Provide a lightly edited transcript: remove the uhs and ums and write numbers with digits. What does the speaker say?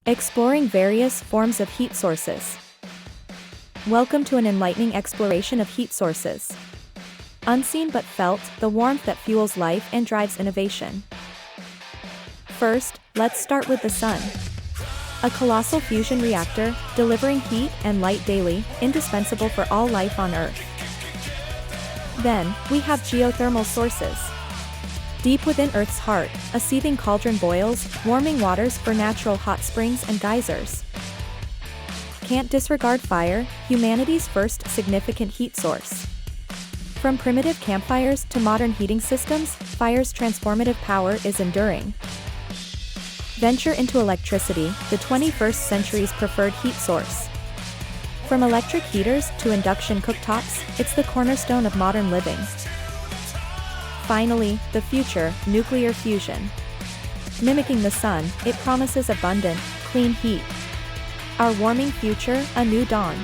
Exploring various forms of heat sources. Welcome to an enlightening exploration of heat sources. Unseen but felt, the warmth that fuels life and drives innovation. First, let's start with the sun. A colossal fusion reactor, delivering heat and light daily, indispensable for all life on Earth. Then, we have geothermal sources. Deep within Earth's heart, a seething cauldron boils, warming waters for natural hot springs and geysers. Can't disregard fire, humanity's first significant heat source. From primitive campfires to modern heating systems, fire's transformative power is enduring. Venture into electricity, the 21st century's preferred heat source. From electric heaters to induction cooktops, it's the cornerstone of modern living. Finally, the future, nuclear fusion. Mimicking the sun, it promises abundant, clean heat. Our warming future, a new dawn.